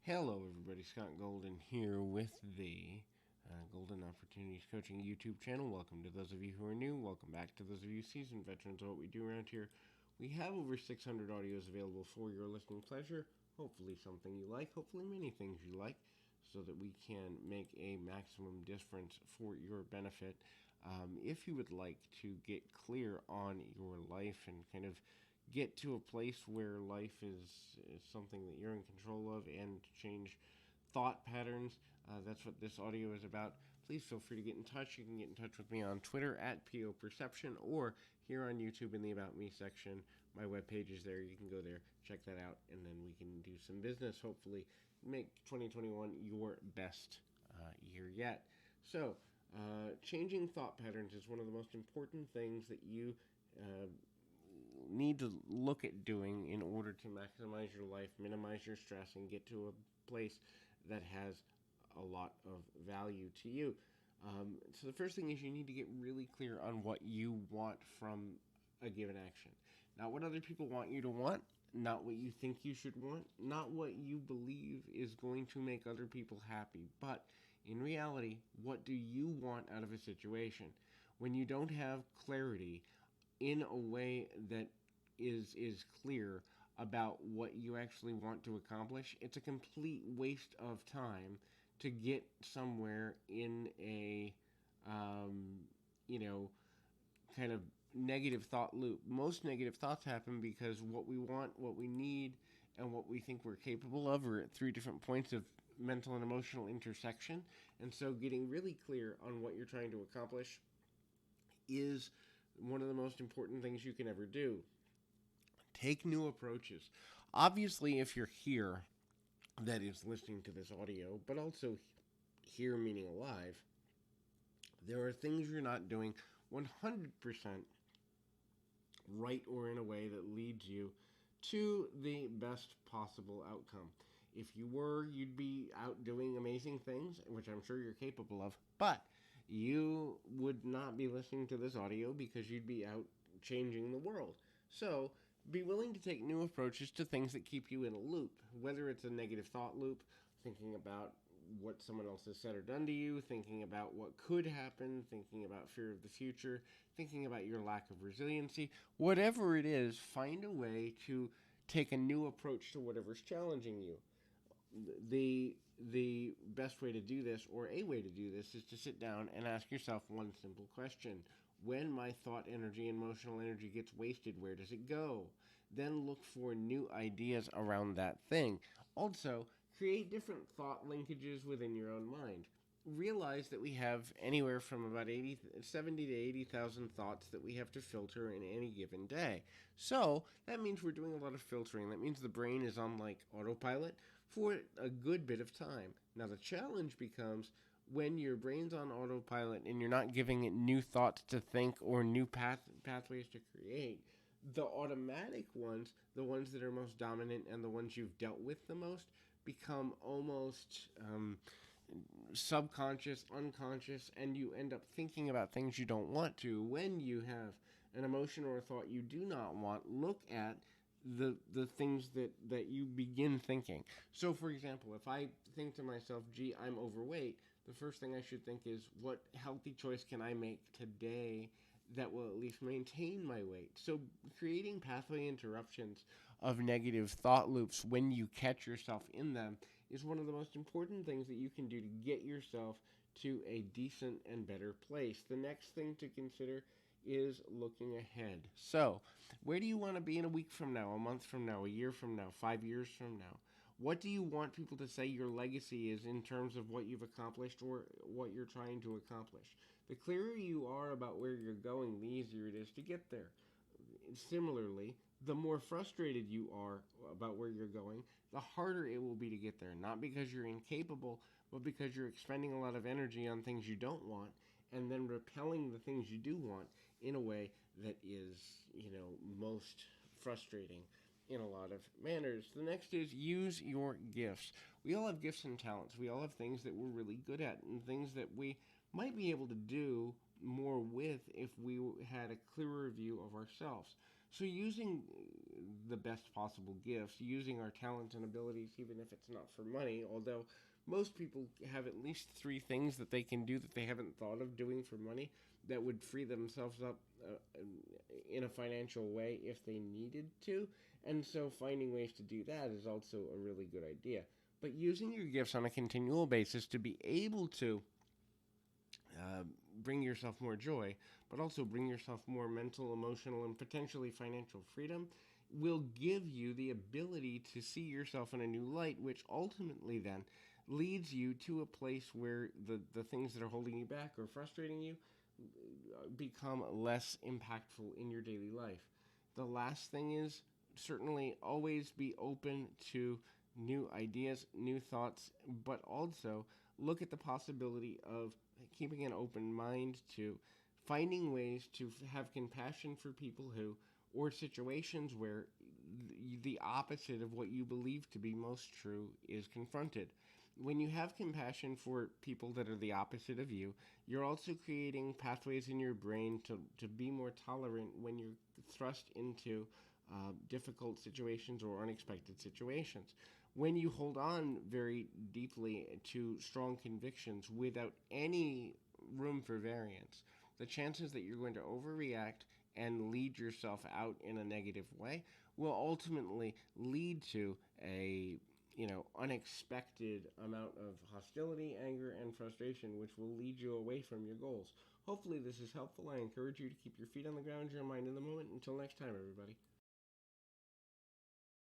Hello, everybody. Scott Golden here with the Golden Opportunities Coaching YouTube channel. Welcome to those of you who are new. Welcome back to those of you seasoned veterans of what we do around here. We have over 600 audios available for your listening pleasure. Hopefully, something you like. Hopefully, many things you like, so that we can make a maximum difference for your benefit. If you would like to get clear on your life and kind of get to a place where life is something that you're in control of and change thought patterns. That's what this audio is about. Please feel free to get in touch. You can get in touch with me on Twitter at PO Perception or here on YouTube in the About Me section. My webpage is there. You can go there, check that out, and then we can do some business. Hopefully, make 2021 your best year yet. So, changing thought patterns is one of the most important things that you need to look at doing in order to maximize your life, minimize your stress, and get to a place that has a lot of value to you. So the first thing is you need to get really clear on what you want from a given action. Not what other people want you to want, not what you think you should want, not what you believe is going to make other people happy, but in reality, what do you want out of a situation? When you don't have clarity in a way that is clear about what you actually want to accomplish, it's a complete waste of time to get somewhere in a you know kind of negative thought loop. Most negative thoughts happen because what we want, what we need, and what we think we're capable of are at three different points of mental and emotional intersection. And so getting really clear on what you're trying to accomplish is one of the most important things you can ever do. Take new approaches. Obviously, if you're here, that is listening to this audio, but also here meaning alive, there are things you're not doing 100% right or in a way that leads you to the best possible outcome. If you were, you'd be out doing amazing things, which I'm sure you're capable of, but you would not be listening to this audio because you'd be out changing the world. So, be willing to take new approaches to things that keep you in a loop, whether it's a negative thought loop, thinking about what someone else has said or done to you, thinking about what could happen, thinking about fear of the future, thinking about your lack of resiliency. Whatever it is, find a way to take a new approach to whatever's challenging you. The best way to do this, or a way to do this, is to sit down and ask yourself one simple question. When my thought energy and emotional energy gets wasted, where does it go? Then look for new ideas around that thing. Also, create different thought linkages within your own mind. Realize that we have anywhere from about 70 to 80,000 thoughts that we have to filter in any given day. So that means we're doing a lot of filtering. That means the brain is on like autopilot for a good bit of time. Now the challenge becomes when your brain's on autopilot and you're not giving it new thoughts to think or new pathways to create. The automatic ones, the ones that are most dominant and the ones you've dealt with the most, become almost subconscious, unconscious, and you end up thinking about things you don't want to. When you have an emotion or a thought you do not want, look at the things that you begin thinking. So, for example, if I think to myself, gee, I'm overweight, the first thing I should think is, what healthy choice can I make today that will at least maintain my weight? So, creating pathway interruptions of negative thought loops when you catch yourself in them is one of the most important things that you can do to get yourself to a decent and better place. The next thing to consider is looking ahead. So, where do you want to be in a week from now, a month from now, a year from now, 5 years from now? What do you want people to say your legacy is in terms of what you've accomplished or what you're trying to accomplish? The clearer you are about where you're going, the easier it is to get there. Similarly, the more frustrated you are about where you're going, the harder it will be to get there. Not because you're incapable, but because you're expending a lot of energy on things you don't want and then repelling the things you do want in a way that is, most frustrating in a lot of manners. The next is use your gifts. We all have gifts and talents. We all have things that we're really good at and things that we might be able to do more with if we had a clearer view of ourselves. So using the best possible gifts, using our talents and abilities, even if it's not for money. Although most people have at least three things that they can do that they haven't thought of doing for money that would free themselves up in a financial way if they needed to. And so finding ways to do that is also a really good idea. But using your gifts on a continual basis to be able to uh, bring yourself more joy, but also bring yourself more mental, emotional, and potentially financial freedom will give you the ability to see yourself in a new light, which ultimately then leads you to a place where the things that are holding you back or frustrating you become less impactful in your daily life. The last thing is certainly always be open to new ideas, new thoughts, but also look at the possibility of keeping an open mind to finding ways to have compassion for people who, or situations where the opposite of what you believe to be most true is confronted. When you have compassion for people that are the opposite of you, you're also creating pathways in your brain to be more tolerant when you're thrust into difficult situations or unexpected situations. When you hold on very deeply to strong convictions without any room for variance, the chances that you're going to overreact and lead yourself out in a negative way will ultimately lead to a unexpected amount of hostility, anger, and frustration, which will lead you away from your goals. Hopefully, this is helpful. I encourage you to keep your feet on the ground, your mind in the moment. Until next time, everybody.